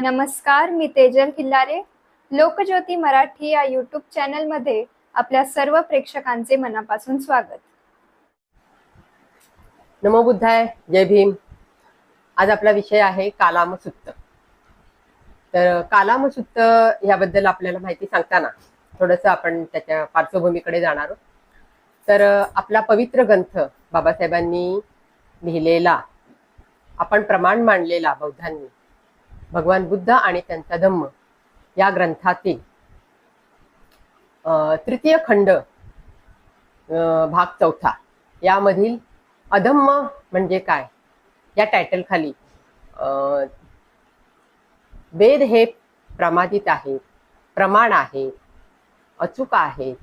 नमस्कार, मी तेजल किल्लारे. लोकज्योती मराठी या यूट्यूब चॅनलमध्ये आपल्या सर्व प्रेक्षकांचे मनापासून स्वागत. नमो बुद्धाय, जय भीम. आज आपला विषय आहे कालामसुत्त. तर कालामसुत्त याबद्दल आपल्याला माहिती सांगताना थोडंसं आपण त्याच्या पार्श्वभूमीकडे जाणार आहोत. तर आपला पवित्र ग्रंथ बाबासाहेबांनी लिहिलेला, आपण प्रमाण मांडलेला बौद्धांनी, भगवान बुद्ध आणि त्यांचा धम्म या ग्रंथातील तृतीय खंड भाग 4 यामधील अधम्म म्हणजे काय या टायटल खाली वेद हे प्रमादित आहेत, प्रमाण आहेत, अचूक आहेत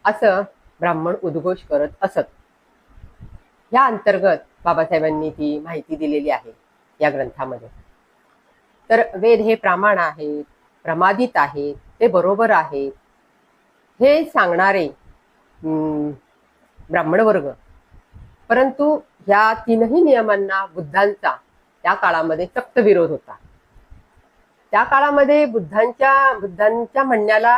असं ब्राह्मण उद्घोष करत असत. या अंतर्गत बाबासाहेबांनी ती माहिती दिलेली आहे या ग्रंथामध्ये. तर वेद हे प्रमाण आहेत, प्रमादित आहेत, ते बरोबर आहेत हे सांगणारे ब्राह्मण वर्ग. परंतु या तीनही नियमांना बुद्धांचा त्या काळामध्ये सक्त विरोध होता. त्या काळामध्ये बुद्धांच्या म्हणण्याला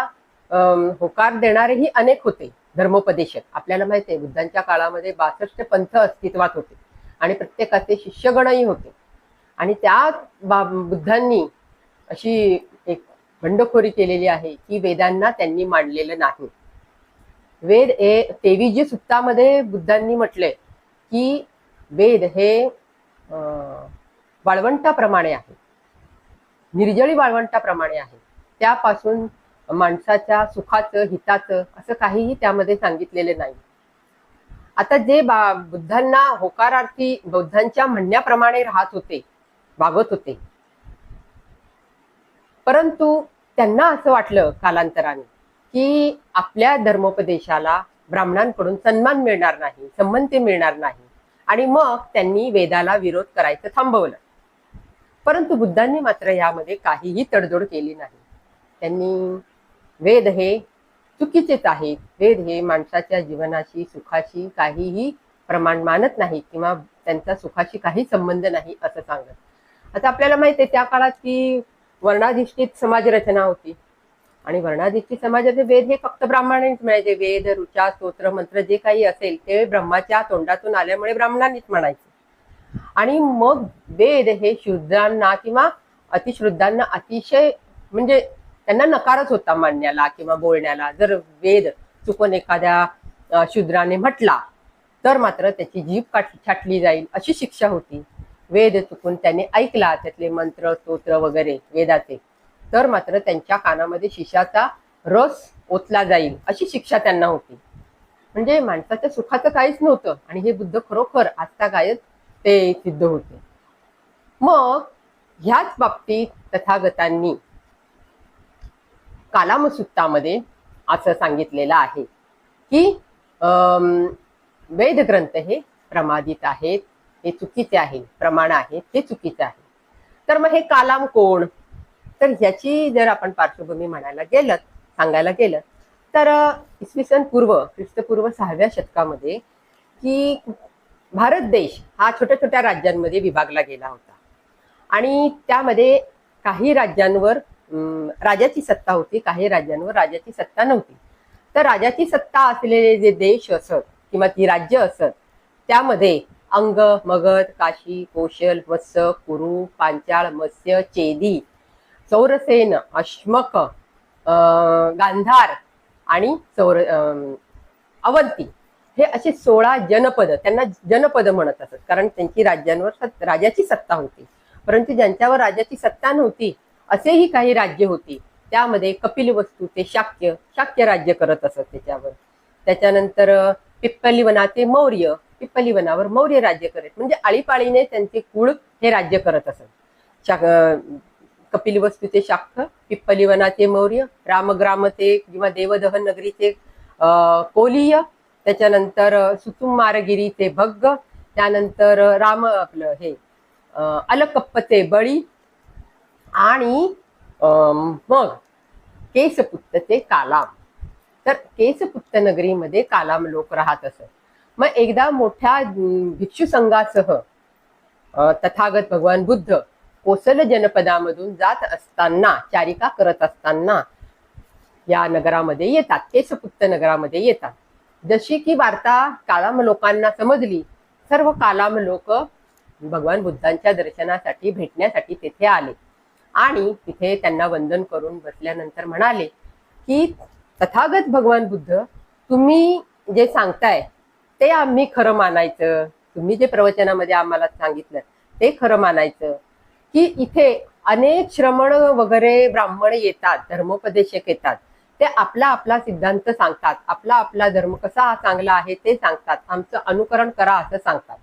होकार देणारेही अनेक होते धर्मोपदेशक. आपल्याला माहिती आहे बुद्धांच्या काळामध्ये 62 पंथ अस्तित्वात होते आणि प्रत्येकाचे शिष्यगणही होते. आणि त्या बुद्धांनी अशी एक बंडखोरी केलेली आहे की वेदांना त्यांनी मांडलेलं नाही. वेद हे 23 सुत्तामध्ये बुद्धांनी म्हटले की वेद हे वाळवंटाप्रमाणे आहे, निर्जळी वाळवंटाप्रमाणे आहे. त्यापासून माणसाच्या सुखाचं, हिताचं असं काहीही त्यामध्ये सांगितलेले नाही. आता जे बुद्धांना होकारार्थी बुद्धांच्या म्हणण्याप्रमाणे राहत होते, वागत होते, परंतु त्यांना असं वाटलं कालांतराने की आपल्या धर्मोपदेशाला ब्राह्मणांकडून सन्मान मिळणार नाही, संमती मिळणार नाही, आणि मग त्यांनी वेदाला विरोध करायचं थांबवलं. परंतु बुद्धांनी मात्र यामध्ये काहीही तडजोड केली नाही. त्यांनी वेद हे चुकीचेच आहेत, वेद हे माणसाच्या जीवनाशी, सुखाशी काहीही प्रमाण मानत नाही किंवा त्यांचा सुखाशी काही संबंध नाही असं सांगत. आता आपल्याला माहिती आहे त्या काळात की वर्णाधिष्ठित समाज रचना होती आणि वर्णाधिष्ठित समाजाचे वेद हे फक्त ब्राह्मणांनीच म्हणायचे. वेद, ऋचा, स्तोत्र, मंत्र जे काही असेल ते ब्रह्माच्या तोंडातून आल्यामुळे ब्राह्मणांनीच म्हणायचे. आणि मग वेद हे शूद्रांना किंवा अतिश्रुद्धांना अतिशय म्हणजे त्यांना नकारच होता मानण्याला किंवा बोलण्याला. जर वेद चुकून एखाद्या शूद्राने म्हटला तर मात्र त्याची जीभ छाटली जाईल अशी शिक्षा होती. वेद चुकून त्याने ऐकला, त्यातले मंत्र, स्तोत्र वगैरे वेदाचे, तर मात्र त्यांच्या कानामध्ये शिशाचा रस ओतला जाईल अशी शिक्षा त्यांना होती. म्हणजे माणसाच्या सुखाचं काहीच नव्हतं आणि हे बुद्ध खरोखर आजतागायत ते सिद्ध होते. मग ह्याच बाबतीत तथागतांनी कालामसुत्तामध्ये असं सांगितलेलं आहे की वेद ग्रंथ हे प्रमादित आहेत, हे चुकीचे आहे, प्रमाण आहेत हे चुकीचे आहे. तर मग हे कालाम कोण? तर ह्याची जर आपण पार्श्वभूमी सांगायला गेलं तर इसवी सन पूर्व, ख्रिस्तपूर्व 6व्या शतकामध्ये की भारत देश हा छोट्या छोट्या राज्यांमध्ये विभागला गेला होता आणि त्यामध्ये काही राज्यांवर राजाची सत्ता होती, काही राज्यांवर राजाची सत्ता नव्हती. तर राजाची सत्ता असलेले जे देश असत किंवा ती राज्य असत त्यामध्ये अंग, मगध, काशी, कोशल, वत्स, कुरु, पांचाळ, मत्स्य, चेदी, सौरसेन, अश्मक, गांधार आणि अवंती हे असे 16 जनपद, त्यांना जनपद म्हणत असत कारण त्यांची राज्यांवर राजाची सत्ता होती. परंतु ज्यांच्यावर राजाची सत्ता नव्हती असेही काही राज्य होती. त्यामध्ये कपिलवस्तूचे शाक्य राज्य करत असत त्याच्यावर. त्याच्यानंतर पिप्पलीवनाचे मौर्य, पिप्पलीवनावर मौर्य राज्य करत, म्हणजे आळीपाळीने त्यांचे कुळ हे राज्य करत असत. कपिलवस्तूचे शाक्य, पिप्पलीवनाचे मौर्य, रामग्रामचे किंवा देवदहन नगरीचे कोलीय, त्याच्यानंतर सुतुमारगिरीचे भग्ग, त्यानंतर अलकप्पचे बळी आणि मग केसपुत्तचे कालाम. तर केसपुत्त नगरीमध्ये कालाम लोक राहत असत. मग एकदा मोठ्या भिक्षू संघासह तथागत भगवान बुद्ध कोसल जनपदामधून जात असताना, चारिका करत असताना या नगरामध्ये येतात, केशपुत्त नगरामध्ये येतात. जशी की वार्ता कालाम लोकांना समजली, सर्व कालाम लोक भगवान बुद्धांच्या दर्शनासाठी भेटण्यासाठी तिथे आले आणि तिथे त्यांना वंदन करून बसल्यानंतर म्हणाले की तथागत भगवान बुद्ध, तुम्ही जे सांगताय ते आम्ही खरं मानायचं, तुम्ही जे प्रवचनामध्ये आम्हाला सांगितलं ते खरं मानायचं, की इथे अनेक श्रमण वगैरे ब्राह्मण येतात, धर्मोपदेशक येतात, ते आपला आपला सिद्धांत सांगतात, आपला आपला धर्म कसा चांगला आहे ते सांगतात, आमचं अनुकरण करा असं सांगतात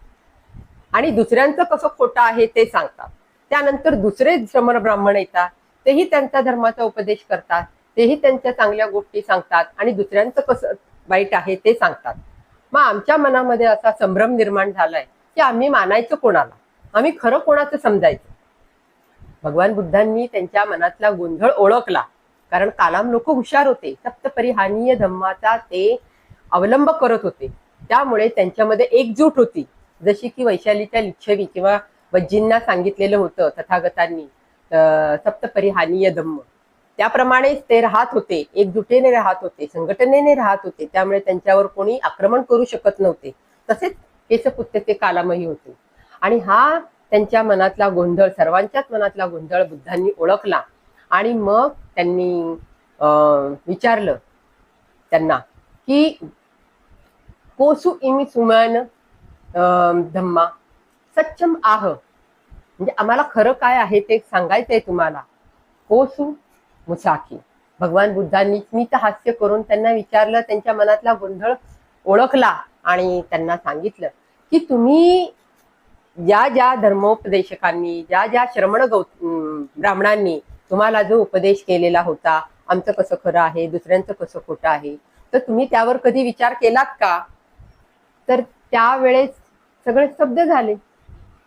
आणि दुसऱ्यांचं कसं खोटं आहे ते सांगतात. त्यानंतर दुसरे श्रमण ब्राह्मण येतात, तेही त्यांचा धर्माचा उपदेश करतात, तेही त्यांच्या चांगल्या गोष्टी सांगतात आणि दुसऱ्यांचं कसं वाईट आहे ते सांगतात. मग आमच्या मनामध्ये असा संभ्रम निर्माण झालाय की आम्ही मानायचं कोणाला, आम्ही खरं कोणाचं समजायचं. भगवान बुद्धांनी त्यांच्या मनातला गोंधळ ओळखला, कारण कालाम लोक हुशार होते, सप्तपरिहानीय धम्माचा ते अवलंब करत होते, त्यामुळे त्यांच्यामध्ये एकजूट होती. जशी की वैशालीच्या लिच्छवी किंवा वज्जींना सांगितलेलं होतं तथागतांनी सप्तपरिहानीय धम्म, त्याप्रमाणेच ते राहत होते, एकजुटीने राहत होते, संघटनेने राहत होते, त्यामुळे त्यांच्यावर कोणी आक्रमण करू शकत नव्हते. तसेच केशपुत्त ते कालामही होते आणि हा त्यांच्या मनातला गोंधळ, सर्वांच्याच मनातला गोंधळ बुद्धांनी ओळखला आणि मग त्यांनी विचारलं त्यांना की कोसु इमि सुमन धम्मा सच्चम आह, म्हणजे आम्हाला खरं काय आहे ते सांगायचंय तुम्हाला. कोसु मुसाकी, भगवान बुद्धांनी स्मित हास्य करून त्यांना विचारलं, त्यांच्या मनातला गोंधळ ओळखला आणि त्यांना सांगितलं की तुम्ही ज्या ज्या धर्मोपदेशकांनी, ज्या ज्या श्रमण ब्राह्मणांनी तुम्हाला जो उपदेश केलेला होता, आमचं कसं खरं आहे, दुसऱ्यांचं कसं खोटं आहे, तर तुम्ही त्यावर कधी विचार केलात का? तर त्यावेळेस सगळे स्तब्ध झाले,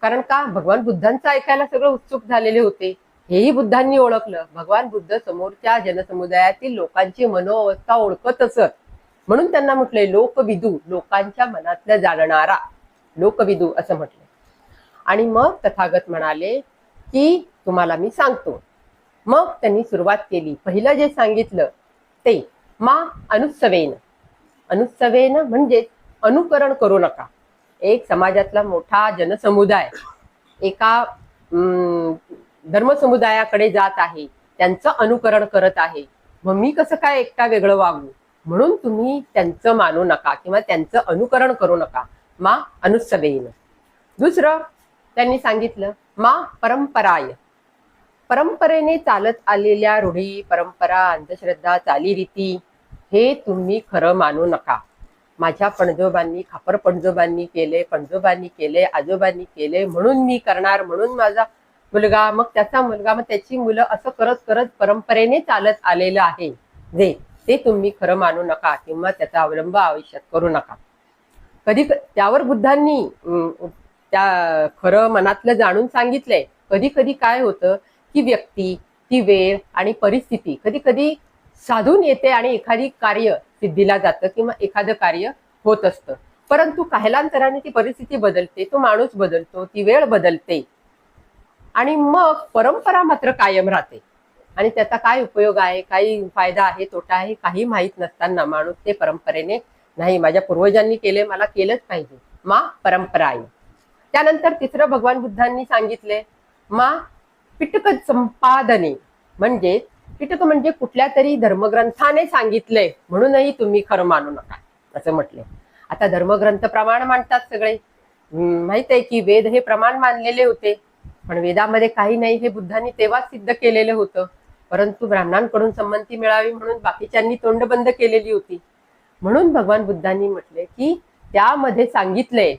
कारण का भगवान बुद्धांचं ऐकायला सगळं उत्सुक झालेले होते. हेही बुद्धांनी ओळखलं, भगवान बुद्ध समोरच्या जनसमुदायातील लोकांची मनोअवस्था ओळखत असत, म्हणून त्यांना म्हटलंय लोकविदू, लोकांच्या मनातलं जाणणारा, लोकविदू असं म्हटलं. आणि मग तथागत म्हणाले की तुम्हाला मी सांगतो. मग त्यांनी सुरुवात केली. पहिलं जे सांगितलं ते मा अनुत्सवेन, अनुत्सवेन म्हणजे अनुकरण करू नका. एक समाजातला मोठा जनसमुदाय एका धर्मसमुदायाकडे जात आहे, त्यांचं अनुकरण करत आहे, मग मी कसं काय एकटा वेगळं वागू, म्हणून तुम्ही त्यांचं मानू नका किंवा त्यांचं अनुकरण करू नका. मा अनुत्सवेन. दुसरं त्यांनी सांगितलं मा परंपराय, परंपरेने चालत आलेल्या रूढी, परंपरा, अंधश्रद्धा, चालीरीती हे तुम्ही खरं मानू नका. माझ्या पणजोबांनी, खापर पणजोबांनी केले, पणजोबांनी केले, आजोबांनी केले म्हणून मी करणार, म्हणून माझा मुलगा, मग त्याचा मुलगा, मग त्याची मुलं, असं करत करत परंपरेने चालत आलेलं आहे जे, ते तुम्ही खरं मानू नका किंवा त्याचा अवलंब आयुष्यात करू नका. कधी त्यावर बुद्धांनी त्या खरं मनातलं जाणून सांगितलंय. कधी कधी काय होतं की व्यक्ती, ती वेळ आणि परिस्थिती कधी कधी साधून येते आणि एखादी कार्य सिद्धीला जातं किंवा एखादं कार्य होत असतं, परंतु कालांतराने ती परिस्थिती बदलते, तो माणूस बदलतो, ती वेळ बदलते आणि मग परंपरा मात्र कायम राहते. आणि त्याचा काय उपयोग आहे, काही फायदा आहे, तोटा आहे, काही माहीत नसताना माणूस ते परंपरेने, नाही माझ्या पूर्वजांनी केले, मला केलंच पाहिजे, मा परंपरा आहे. त्यानंतर तिसरं भगवान बुद्धांनी सांगितले मा पिटक संपादने, म्हणजे पिटक म्हणजे कुठल्या तरी धर्मग्रंथाने सांगितलंय म्हणूनही तुम्ही खरं मानू नका असं म्हटले. आता धर्मग्रंथ प्रमाण मांडतात सगळे, माहित आहे की वेद हे प्रमाण मानलेले होते, पण वेदामध्ये काही नाही हे बुद्धांनी तेव्हाच सिद्ध केलेलं होतं, परंतु ब्राह्मणांकडून संमती मिळावी म्हणून बाकीच्यांनी तोंड बंद केलेली होती. म्हणून भगवान बुद्धांनी म्हटले की त्यामध्ये सांगितलंय,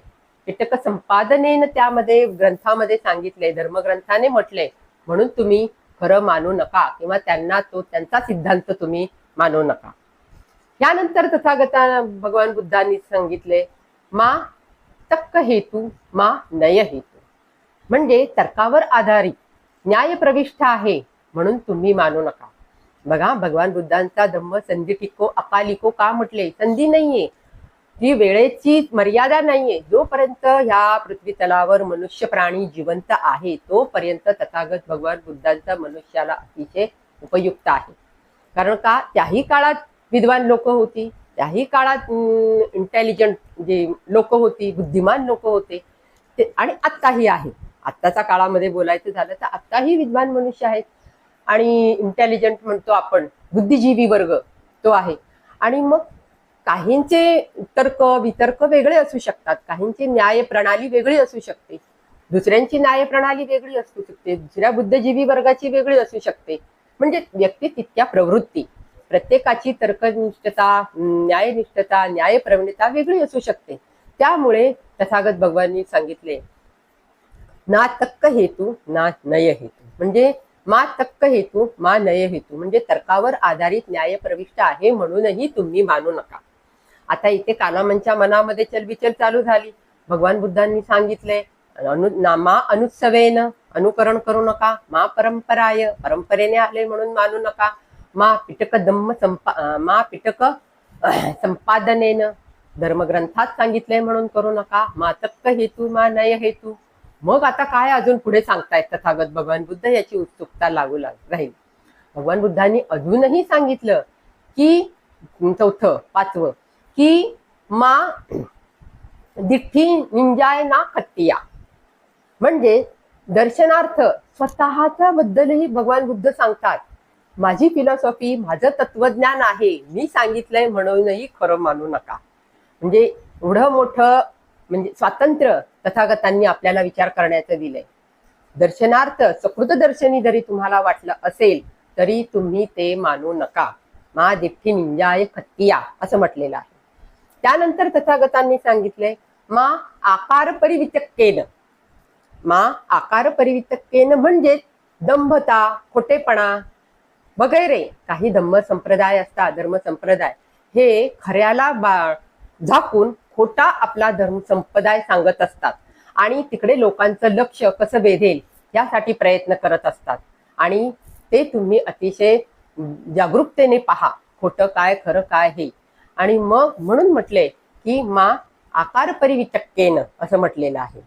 पिटक संपादनेनं त्यामध्ये ग्रंथामध्ये सांगितलंय, धर्मग्रंथाने म्हटलंय म्हणून तुम्ही खरं मानू नका किंवा त्यांना त्यांचा सिद्धांत तुम्ही मानू नका. यानंतर तथागता भगवान बुद्धांनी सांगितले मा तक्क हेतू मा नय हेतू, म्हणजे तर्कावर आधारित न्याय प्रविष्ट आहे म्हणून तुम्ही मानू नका. बघा भगवान बुद्धांचा धम्म संधी टिको अकालिको का म्हटले, संधी नाहीये, ही वेळेची मर्यादा नाहीये. जोपर्यंत ह्या पृथ्वी तलावर मनुष्य प्राणी जिवंत आहे तोपर्यंत तथागत भगवान बुद्धांचा मनुष्याला अतिशय उपयुक्त आहे. कारण का, त्याही काळात विद्वान लोक होती, त्याही काळात इंटेलिजंट जे लोक होती, बुद्धिमान लोक होते आणि आत्ताही आहे. आत्ताच्या काळामध्ये बोलायचं झालं तर आत्ताही विद्वान मनुष्य आहेत आणि इंटेलिजंट म्हणतो आपण, बुद्धिजीवी वर्ग तो आहे. आणि मग काहींचे तर्क वितर्क वेगळे असू शकतात, काहींची न्याय प्रणाली वेगळी असू शकते, दुसऱ्यांची न्याय प्रणाली वेगळी असू शकते, दुसऱ्या बुद्धिजीवी वर्गाची वेगळी असू शकते. म्हणजे व्यक्ती तितक्या प्रवृत्ती, प्रत्येकाची तर्कनिष्ठता, न्यायनिष्ठता, न्यायप्रवणता वेगळी असू शकते. त्यामुळे तथागत भगवानांनी सांगितले, ना तक्क हेतू ना नय हेतू, म्हणजे मा तक्क हेतू मा नय हेतू, म्हणजे तर्कावर आधारित न्याय प्रविष्ट आहे म्हणूनही तुम्ही मानू नका. आता इथे कालामांच्या मनामध्ये चलबिचल चालू झाली. भगवान बुद्धांनी सांगितले, मा अनुत्सवेन, अनुकरण करू नका, मा परंपराय, परंपरेने आले म्हणून मानू नका, मा पिटक संपादनेन, धर्मग्रंथात सांगितले म्हणून करू नका, मा तक्क हेतू मा नय हेतू. मग आता काय अजून पुढे सांगतायत तथागत भगवान बुद्ध, याची उत्सुकता लागू राहील. भगवान बुद्धांनी अजूनही सांगितलं की चौथं पाचवं की मा दिठ्ठी निंजाय ना खत्तिया, म्हणजे दर्शनार्थ स्वतःच्या बद्दलही भगवान बुद्ध सांगतात, माझी फिलॉसॉफी, माझं तत्वज्ञान आहे, मी सांगितलंय म्हणूनही खरं मानू नका. म्हणजे एवढं मोठं म्हणजे स्वातंत्र्य तथागतांनी आपल्याला विचार करण्याचं दिलंय. दर्शनार्थ सकृत दर्शनी जरी तुम्हाला वाटलं असेल तरी तुम्ही ते मानू नका. मा दिठ्ठी निंजाय खत्तिया असं म्हटलेलं आहे. त्यानंतर तथागतांनी सांगितले, मा आकार परिवितक्केन, मा आकार परिवितक्केन म्हणजे दंभता, खोटेपणा वगैरे काही धम्म संप्रदाय असतात, धर्म संप्रदाय हे खऱ्याला झाकून खोटा आपला धर्म संप्रदाय सांगत असतात आणि तिकडे लोकांचं लक्ष कसं वेधेल यासाठी प्रयत्न करत असतात. आणि ते तुम्ही अतिशय जागरूकतेने पहा, खोटं काय खरं काय हे. आणि मग म्हणून म्हटले की मा आकार परिवितक्केन असं म्हटलेलं आहे.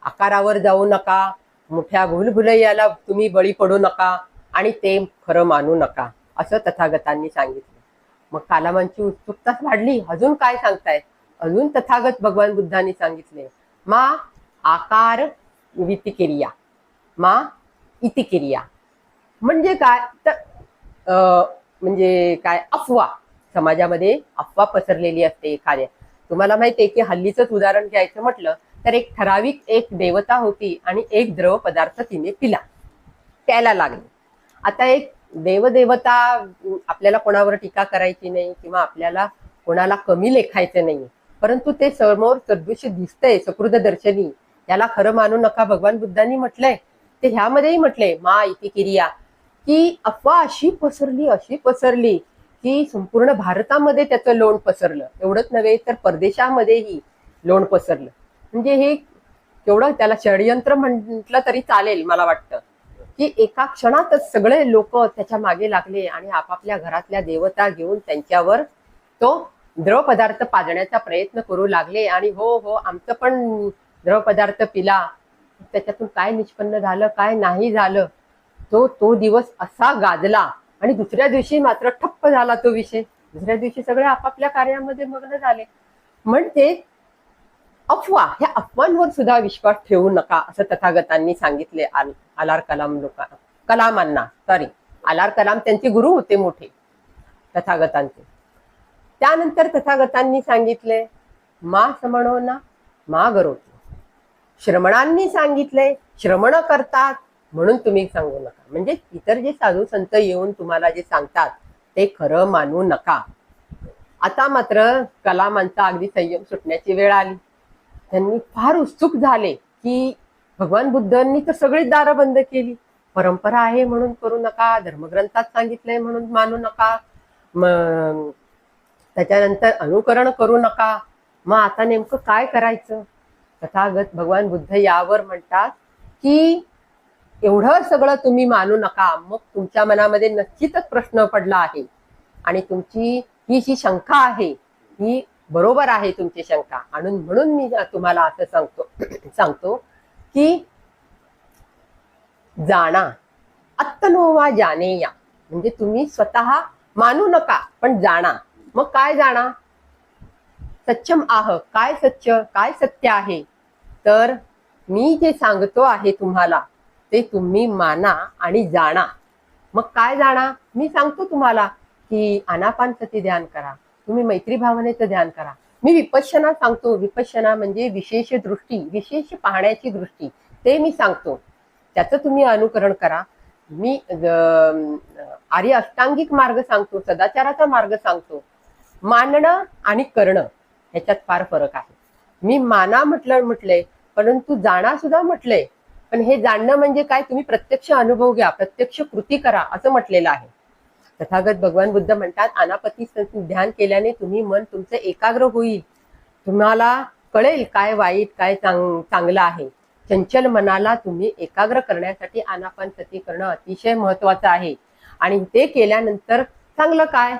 आकारावर जाऊ नका, मोठ्या भूलभुलैयाला तुम्ही बळी पडू नका आणि ते खरं मानू नका असं तथागतांनी सांगितलं. मग कालामांची उत्सुकताच वाढली, अजून काय सांगतायत. अजून तथागत भगवान बुद्धांनी सांगितले, मा आकार वितिक्रिया, मा इतिक्रिया म्हणजे काय तर म्हणजे काय, अफवा. समाजामध्ये अफवा पसरलेली असते एखाद्या. तुम्हाला माहिती आहे की हल्लीचंच उदाहरण घ्यायचं म्हटलं तर एक ठराविक एक देवता होती आणि एक द्रव पदार्थ तिने पिला, प्यायला लागली. आता एक देवदेवता, आपल्याला कोणावर टीका करायची नाही किंवा आपल्याला कोणाला कमी लेखायचं नाही, परंतु ते समोर सदृश्य दिसतंय सकृतदर्शनी, याला खरं मानू नका भगवान बुद्धांनी म्हटलंय. ते ह्यामध्येही म्हटलंय मा इतिक्रिया, की अफवा अशी पसरली की संपूर्ण भारतामध्ये त्याचं लोण पसरलं. एवढंच नव्हे तर परदेशामध्येही लोण पसरलं. म्हणजे हे केवढं त्याला षडयंत्र म्हटलं तरी चालेल. मला वाटतं की एका क्षणातच सगळे लोक त्याच्या मागे लागले आणि आपापल्या घरातल्या देवता घेऊन त्यांच्यावर तो द्रव पदार्थ पाजण्याचा प्रयत्न करू लागले. आणि हो आमचं पण द्रव पदार्थ पिला, त्याच्यातून काय निष्पन्न झालं काय नाही झालं, तो दिवस असा गाजला आणि दुसऱ्या दिवशी मात्र ठप्प झाला तो विषय. दुसऱ्या दिवशी सगळे आपापल्या कार्यामध्ये मग्न झाले. म्हणजे अफवा, ह्या अफवांवर सुद्धा विश्वास ठेवू नका असं तथागतांनी सांगितले. आलार कलामांना आलार कलाम त्यांचे गुरु होते मोठे तथागतांचे. त्यानंतर तथागतांनी सांगितले, मा समणो ना मा गरोती. श्रमणांनी सांगितले, श्रमण करतात म्हणून तुम्ही सांगू नका. म्हणजे इतर जे साधू संत येऊन तुम्हाला जे सांगतात ते खरं मानू नका. आता मात्र कलामांचा अगदी संयम सुटण्याची वेळ आली. त्यांनी फार उत्सुक झाले की भगवान बुद्धांनी तर सगळीच दारं बंद केली. परंपरा आहे म्हणून करू नका, धर्मग्रंथात सांगितलंय म्हणून मानू नका, त्याच्यानंतर अनुकरण करू नका. मग आता नेमकं काय करायचं. तथागत भगवान बुद्ध यावर म्हणतात की एवढं सगळं तुम्ही मानू नका. मग तुमच्या मनामध्ये नक्कीच प्रश्न पडला आहे आणि तुमची ही जी शंका आहे ही बरोबर आहे तुमची शंका. आणि म्हणून मी तुम्हाला असं सांगतो की जाणा आत्मनोवा जाने या, म्हणजे तुम्ही स्वतः मानू नका पण जाणा. मग काय जाणा? सत्यम आह, काय सत्य, काय सत्य आहे? तर मी जे सांगतो आहे तुम्हाला ते तुम्ही माना आणि जाणा. मग काय जाणा? मी सांगतो तुम्हाला की आनापानसती ध्यान करा, तुम्ही मैत्री भावनेचं ध्यान करा. मी विपश्यना सांगतो. विपश्यना म्हणजे विशेष दृष्टी, विशेष पाहण्याची दृष्टी, ते मी सांगतो. त्याचं तुम्ही अनुकरण करा. मी आर्य अष्टांगिक मार्ग सांगतो, सदाचाराचा मार्ग सांगतो. मानणं आणि करणं ह्याच्यात फार फरक आहे. मी माना म्हटलंय, परंतु जाणा सुद्धा म्हटलंय. पण हे जाणणं म्हणजे काय? तुम्ही प्रत्यक्ष अनुभव घ्या, प्रत्यक्ष कृती करा असं म्हटलेलं आहे. तथागत भगवान बुद्ध म्हणतात, आनापाती ध्यान केल्याने तुम्ही मन तुमचं एकाग्र होईल. तुम्हाला कळेल काय वाईट, काय चांगलं आहे. चंचल मनाला तुम्ही एकाग्र करण्यासाठी आनापानसती करणं अतिशय महत्वाचं आहे. आणि ते केल्यानंतर चांगलं काय?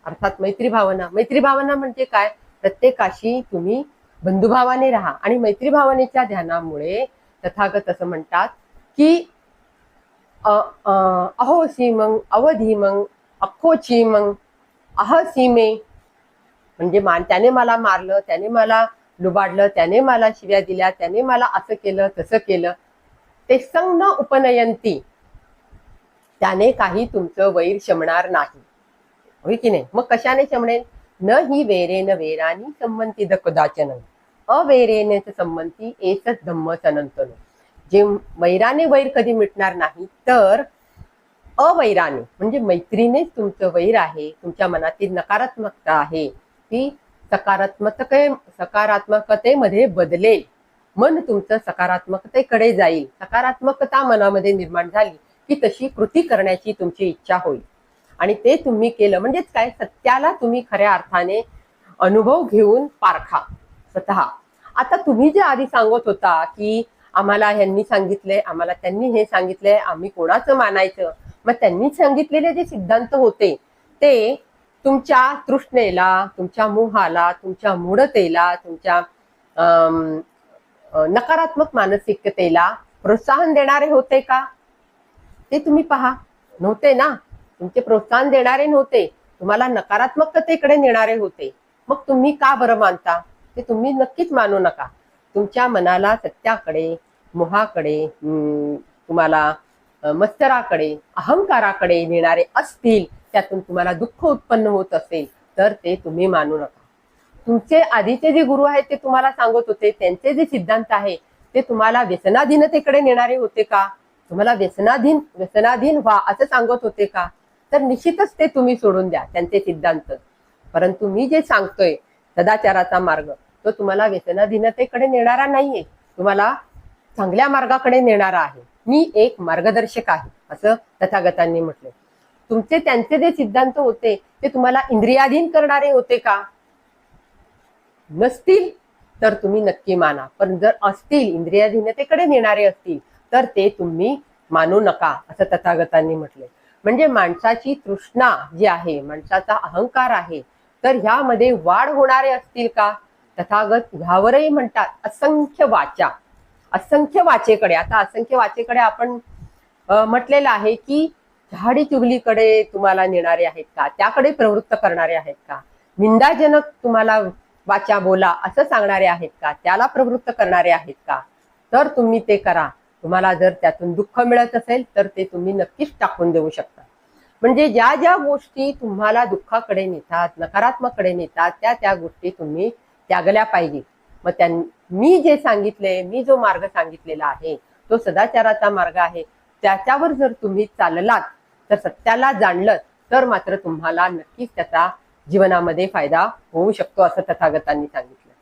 अर्थात मैत्री भावना. मैत्री भावना म्हणजे काय? प्रत्येकाशी तुम्ही बंधुभावाने राहा. आणि मैत्री भावनेच्या ध्यानामुळे तथागत असं म्हणतात की अहो सीमंग अवधीमंग अख्खो चीमंग अह सीमे, म्हणजे त्याने मला मारलं, त्याने मला लुबाडलं, त्याने मला शिव्या दिल्या, त्याने मला असं केलं तसं केलं, ते संग न उपनयंती, त्याने काही तुमचं वैर शमणार नाही. होय की नाही? मग कशाने शमणे? न ही वेरेन वेरानी संमती कदाचन अवेरेने संमती एतच धम्म सनंतन. जे वैराने वैर कधी मिटणार नाही, तर अवैराने म्हणजे मैत्रीनेच तुमचं वैर आहे. तुमच्या मनातील नकारात्मकता आहे ती सकारात्मकतेमध्ये बदलेल. मन तुमचं सकारात्मकतेकडे जाईल. सकारात्मकता मनामध्ये निर्माण झाली की तशी कृती करण्याची तुमची इच्छा होईल. आणि ते तुम्ही केलं म्हणजेच काय? सत्याला तुम्ही खऱ्या अर्थाने अनुभव घेऊन पारखा स्वतः. आता तुम्ही जे आधी सांगत होता की आम्हाला ह्यांनी सांगितलंय, आम्हाला त्यांनी हे सांगितलंय, आम्ही कोणाचं मानायचं, मग त्यांनी सांगितलेले जे सिद्धांत होते ते तुमच्या तृष्णेला, तुमच्या मोहाला, तुमच्या मूढतेला, तुमच्या नकारात्मक मानसिकतेला प्रोत्साहन देणारे होते का? ते तुम्ही पहा. नव्हते ना. तुमचे प्रोत्साहन देणारे नव्हते, तुम्हाला नकारात्मकतेकडे नेणारे होते. मग तुम्ही का बरं मानता? ते तुम्ही नक्कीच मानू नका. तुमच्या मनाला सत्याकडे, मोहाकडे, तुम्हाला मत्सराकडे, अहंकाराकडे नेणारे असतील, त्यातून तुम्हाला दुःख उत्पन्न होत असेल, तर ते तुम्ही मानू नका. तुमचे आधीचे जे गुरु आहेत ते तुम्हाला सांगत होते, त्यांचे जे सिद्धांत आहे ते तुम्हाला व्यसनाधीनतेकडे नेणारे होते का? तुम्हाला व्यसनाधीन व्हा असं सांगत होते का? तर निश्चितच ते तुम्ही सोडून द्या त्यांचे सिद्धांत. परंतु मी जे सांगतोय सदाचाराचा मार्ग, तो तुम्हाला व्यसनाधीनतेकडे नेणारा नाहीये, तुम्हाला चांगल्या मार्गाकडे नेणारा आहे. मी एक मार्गदर्शक आहे असं तथागतांनी म्हटले. तुमचे त्यांचे जे सिद्धांत होते ते तुम्हाला इंद्रियाधीन करणारे होते का? नसतील तर तुम्ही नक्की माना. पण जर असतील, इंद्रियाधीनतेकडे नेणारे असतील, तर ते तुम्ही मानू नका असं तथागतांनी म्हटले. म्हणजे माणसाची तृष्णा जी आहे, माणसाचा अहंकार आहे, तर ह्यामध्ये वाढ होणारे असतील का? तथागत ह्यावरही म्हणतात असंख्य वाचा. असंख्य वाचेकडे, आता असंख्य वाचेकडे आपण म्हटलेलं आहे की झाडी चुगलीकडे तुम्हाला नेणारे आहेत का? त्याकडे प्रवृत्त करणारे आहेत का? निंदाजनक तुम्हाला वाचा बोला असं सांगणारे आहेत का? त्याला प्रवृत्त करणारे आहेत का? तर तुम्ही ते करा. तुम्हाला जर त्यातून दुःख मिळत असेल तर ते तुम्ही नक्कीच टाकून देऊ शकता. म्हणजे ज्या ज्या गोष्टी तुम्हाला दुःखाकडे नेतात, नकारात्मककडे नेतात, त्या गोष्टी तुम्ही त्यागल्या पाहिजे. मग मी जे सांगितले, मी जो मार्ग सांगितलेला आहे तो सदाचाराचा मार्ग आहे. त्याच्यावर जर तुम्ही चाललात, तर सत्याला जाणलं, तर मात्र तुम्हाला नक्कीच त्याचा जीवनामध्ये फायदा होऊ शकतो असं तथागतांनी सांगितलं.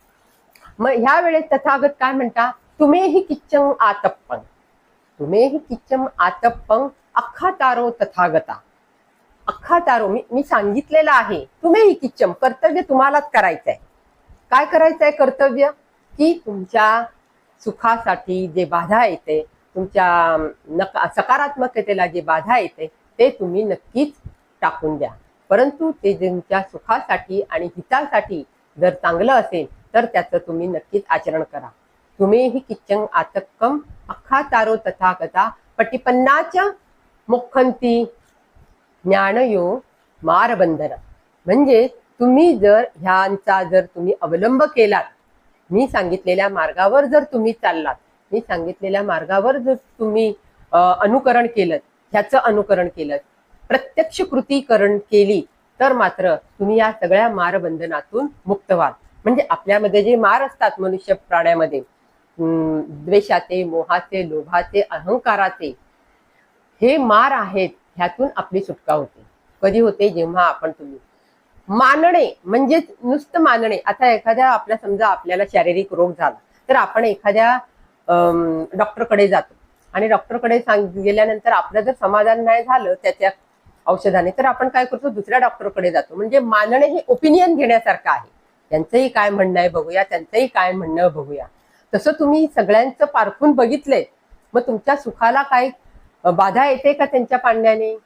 मग ह्या वेळेस तथागत काय म्हणता? तुम्हेही किच्चम आतप्पं, तुम्हेही किच्चम आतप्पं अख्खा तारो तथागता. अख्खा तारो मी सांगितलेलं आहे. तुम्हेही किच्चम, कर्तव्य तुम्हालाच करायचंय. काय करायचंय कर्तव्य? की तुमच्या सुखासाठी जे बाधा येते, तुमच्या सकारात्मकतेला जे बाधा येते, ते तुम्ही नक्कीच टाकून द्या. परंतु ते तुमच्या सुखासाठी आणि हितासाठी जर चांगलं असेल तर त्याचं तुम्ही नक्कीच आचरण करा. तुम्ही ही किच्चंग आतक्कम अख्खा तारो तथागता पटिपन्नाच्या मुखंती ज्ञानयो मारबंधना. म्हणजे तुम्ही जर ह्यांचा जर तुम्ही अवलंब केलात, मी सांगितलेल्या मार्गावर जर तुम्ही चाललात, मी सांगितलेल्या मार्गावर जर तुम्ही अनुकरण केलं, ह्याचं अनुकरण केलं, प्रत्यक्ष कृतीकरण केली, तर मात्र तुम्ही या सगळ्या मारबंधनातून मुक्त व्हाल. म्हणजे आपल्यामध्ये जे मार असतात मनुष्य प्राण्यामध्ये, द्वेषाचे, मोहाचे, लोभाचे, अहंकाराचे, हे मार आहेत, ह्यातून आपली सुटका होते. कधी होते? जेव्हा आपण तुम्ही मानणे, म्हणजेच नुसतं मानणे. आता एखाद्या आपल्या समजा आपल्याला शारीरिक रोग झाला तर आपण एखाद्या डॉक्टरकडे जातो आणि डॉक्टरकडे गेल्यानंतर आपलं जर समाधान नाही झालं त्याच्या औषधाने, तर आपण काय करतो? दुसऱ्या डॉक्टरकडे जातो. म्हणजे मानणे हे ओपिनियन घेण्यासारखं आहे. त्यांचंही काय म्हणणं आहे बघूया, त्यांचंही काय म्हणणं बघूया. तसं तुम्ही सगळ्यांचं पारखून बघितलंय, मग तुमच्या सुखाला काय बाधा येते का त्यांच्या पाळण्याने?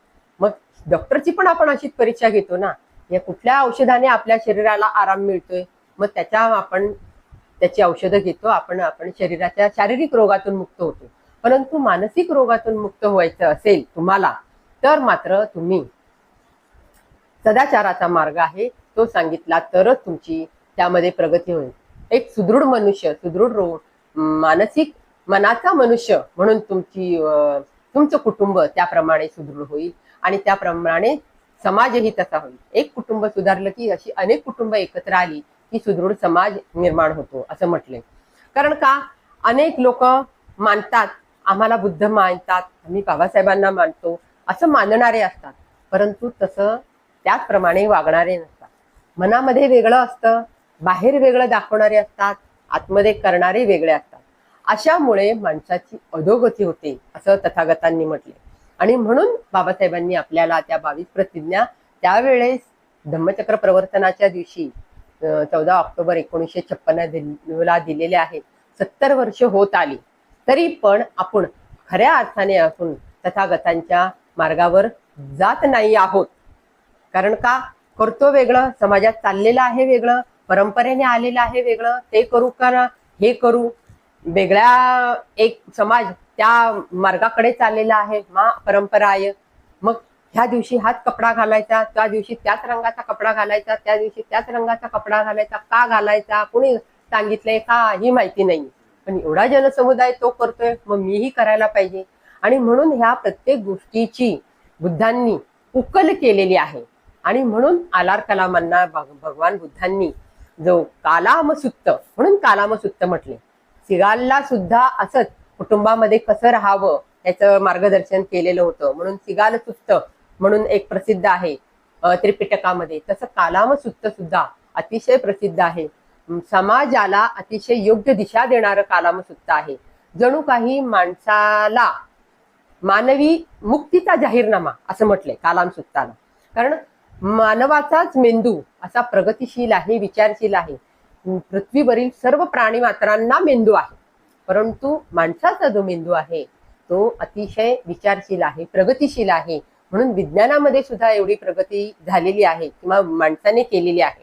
मग डॉक्टरची पण आपण अशीच परीक्षा घेतो ना, या कुठल्या औषधाने आपल्या शरीराला आराम मिळतोय, मग आपण त्याची औषधं घेतो. आपण शरीराच्या शारीरिक रोगातून मुक्त होतो. परंतु मानसिक रोगातून मुक्त व्हायचं असेल तुम्हाला, तर मात्र तुम्ही सदाचाराचा मार्ग आहे तो सांगितला तरच तुमची त्यामध्ये प्रगती होईल. एक सुदृढ मनुष्य, सुदृढ मानसिक मनाचा मनुष्य म्हणून तुमचं कुटुंब त्याप्रमाणे सुदृढ होईल आणि त्याप्रमाणे समाजही तसा होईल. एक कुटुंब सुधारलं की अशी अनेक कुटुंब एकत्र आली की सुदृढ समाज निर्माण होतो असं म्हटलंय. कारण का? अनेक लोक मानतात, आम्हाला बुद्ध मानतात, आम्ही बाबासाहेबांना मानतो असं मानणारे असतात, परंतु तसं त्याचप्रमाणे वागणारे नसतात. मनामध्ये वेगळं असतं, बाहेर वेगळं दाखवणारे असतात, आतमध्ये करणारे वेगळे असतात. अशामुळे माणसाची अधोगती होते असं तथागतांनी म्हटले. आणि म्हणून बाबासाहेबांनी आपल्याला त्या 22 प्रतिज्ञा त्यावेळेस धम्मचक्र प्रवर्तनाच्या दिवशी 14 ऑक्टोबर 1956 ला दिलेल्या आहेत. 70 वर्ष होत आली तरी पण आपण खऱ्या अर्थाने आपण तथागतांच्या मार्गावर जात नाही आहोत. कारण का? करतो वेगळं, समाजात चाललेलं आहे वेगळं, परंपरेने आलेलं आहे वेगळं, ते करू का हे करू, वेगळ्या एक समाज त्या मार्गाकडे चाललेला आहे, परंपरा आहे. मग ह्या दिवशी हाच कपडा घालायचा, त्या दिवशी त्याच रंगाचा कपडा घालायचा, त्या दिवशी त्याच रंगाचा कपडा घालायचा, का घालायचा, कुणी सांगितलंय का ही माहिती नाही, पण एवढा जनसमुदाय तो करतोय, मग मीही करायला पाहिजे. आणि म्हणून ह्या प्रत्येक गोष्टीची बुद्धांनी उकल केलेली आहे. आणि म्हणून आलार कलामांना भगवान बुद्धांनी जो कालामसुत्त, म्हणून कालामसुत्त म्हटले. सिगालला सुद्धा असंच कुटुंबामध्ये कसं राहावं याचं मार्गदर्शन केलेलं होतं. म्हणून सिगाल सुत्त म्हणून एक प्रसिद्ध आहे त्रिपिटकामध्ये. तसं कालामसुत्त सुद्धा अतिशय प्रसिद्ध आहे. समाजाला अतिशय योग्य दिशा देणारं कालामसुत्त आहे. जणू काही माणसाला मानवी मुक्तीचा जाहीरनामा असं म्हटलंय कालामसुत्ताला. कारण मानवाचाच मेंदू असा प्रगतिशील आहे, विचारशील आहे. पृथ्वीवरील सर्व प्राणी मात्रांना मेंदू आहे, परंतु माणसाचा जो मेंदू आहे तो अतिशय विचारशील आहे, प्रगतिशील आहे. म्हणून विज्ञानामध्ये सुद्धा एवढी प्रगती झालेली आहे किंवा माणसाने केलेली आहे.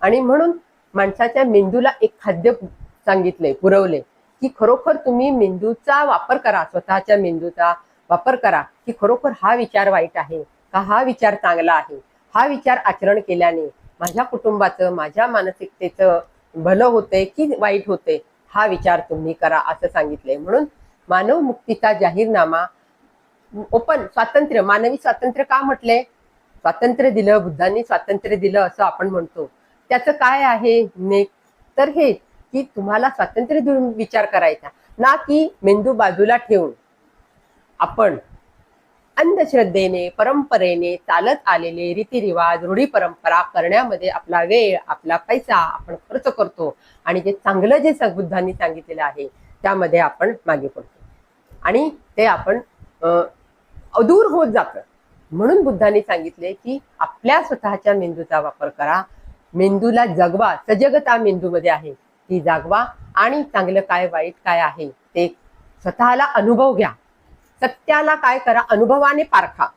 आणि म्हणून माणसाच्या मेंदूला एक खाद्य सांगितलंय, पुरवले की खरोखर तुम्ही मेंदूचा वापर करा, स्वतःच्या मेंदूचा वापर करा की खरोखर हा विचार वाईट आहे का, हा विचार चांगला आहे, हा विचार आचरण केल्याने माझ्या कुटुंबाचं, माझ्या मानसिकतेचं भलं होते की वाईट होते, हा विचार तुम्ही करा असं सांगितलंय. म्हणून मानव मुक्तीचा जाहीरनामा, ओपन स्वातंत्र्य, मानवी स्वातंत्र्य का म्हटले? स्वातंत्र्य दिलं बुद्धांनी, स्वातंत्र्य दिलं असं आपण म्हणतो. त्याचं काय आहे नेक? तर हे की तुम्हाला स्वातंत्र्य देऊन विचार करायचा, ना की मेंदू बाजूला ठेवून आपण अंधश्रद्धेने, परंपरेने चालत आलेले रीतिरिवाज, रूढी परंपरा करण्यामध्ये आपला वेळ, आपला पैसा आपण खर्च करतो. आणि जे चांगलं जे बुद्धांनी सांगितलेलं आहे त्यामध्ये आपण मागे पडतो आणि ते आपण अदूर होत जातं. म्हणून बुद्धांनी सांगितले की आपल्या स्वतःच्या मेंदूचा वापर करा, मेंदूला जगवा, सजगता मेंदूमध्ये आहे ती जागवा आणि चांगलं काय वाईट काय आहे ते स्वतःला अनुभव घ्या. सत्याला काय करा, अनुभवाने पारखा.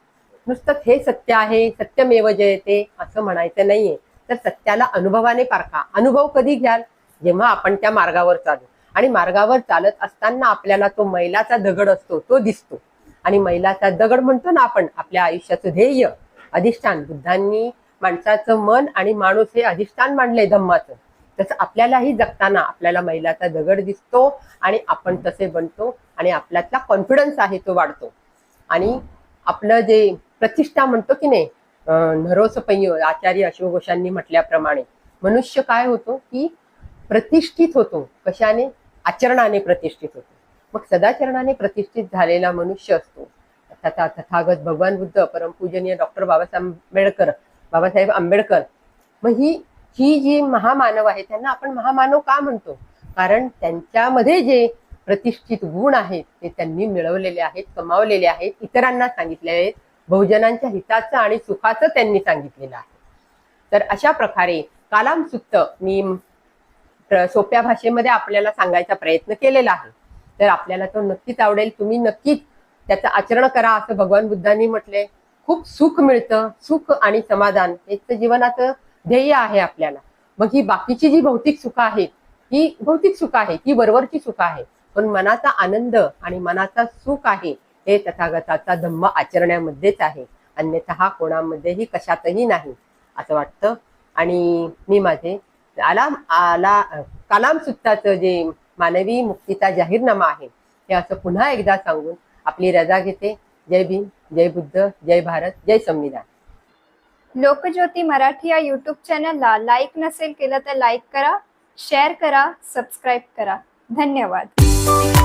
नुसतं हे सत्य आहे, सत्यमेव जयते असं म्हणायचं नाहीये. तर सत्याला अनुभवाने पारखा. अनुभव कधी घ्याल? जेव्हा आपण त्या मार्गावर चालू. आणि मार्गावर चालत असताना आपल्याला तो मैलाचा दगड असतो तो दिसतो. आणि मैलाचा दगड म्हणतो ना आपण, आपल्या आयुष्याचं ध्येय, अधिष्ठान. बुद्धांनी माणसाचं मन आणि माणूस हे अधिष्ठान मांडले धम्माचं. तसं आपल्यालाही जगताना आपल्याला मैलाचा दगड दिसतो आणि आपण तसे बनतो आणि आपल्यातला कॉन्फिडन्स आहे तो वाढतो. आणि आपलं जे प्रतिष्ठा म्हणतो की नाही, नरोसपय्य आचार्य अश्वघोषांनी म्हटल्याप्रमाणे मनुष्य काय होतो की प्रतिष्ठित होतो. कशाने? आचरणाने प्रतिष्ठित होतो. मग सदाचरणाने प्रतिष्ठित झालेला मनुष्य असतो. तथागत भगवान बुद्ध, परमपूजनीय डॉक्टर बाबासाहेब आंबेडकर. मग ही जी महामानव आहे त्यांना आपण महामानव का म्हणतो? कारण त्यांच्यामध्ये जे प्रतिष्ठित गुण आहेत ते त्यांनी मिळवलेले आहेत, कमावलेले आहेत, इतरांना सांगितले आहेत. बहुजनांच्या हिताचं आणि सुखाचं त्यांनी सांगितलेलं आहे. तर अशा प्रकारे कालाम सुत्त मी सोप्या भाषेमध्ये आपल्याला सांगायचा प्रयत्न केलेला आहे. तर आपल्याला तो नक्कीच आवडेल. तुम्ही नक्कीच त्याचं आचरण करा असं भगवान बुद्धांनी म्हटले. खूप सुख मिळतं. सुख आणि समाधान हेच जीवनाचं ध्येय आहे आपल्याला. मग ही बाकीची जी भौतिक सुख आहेत, ही भौतिक सुख आहे, ती वरवरची सुख आहे. पण मनाचा आनंद आणि मनाचा सुख आहे हे तथागताचा धम्म आचरण्यामध्येच आहे. अन्यथा कोणामध्येही कशातही नाही असं वाटतं. आणि मी माझे कलाम सुत्ताचं जे मानवी मुक्तीचा जाहीरनामा आहे हे असं पुन्हा एकदा सांगून आपली रजा घेते. जय भीम, जय बुद्ध, जय भारत, जय संविधान. लोकज्योती मराठी या यूट्यूब चॅनलला लाईक नसेल केलं तर लाईक करा, शेअर करा, सबस्क्राईब करा. धन्यवाद.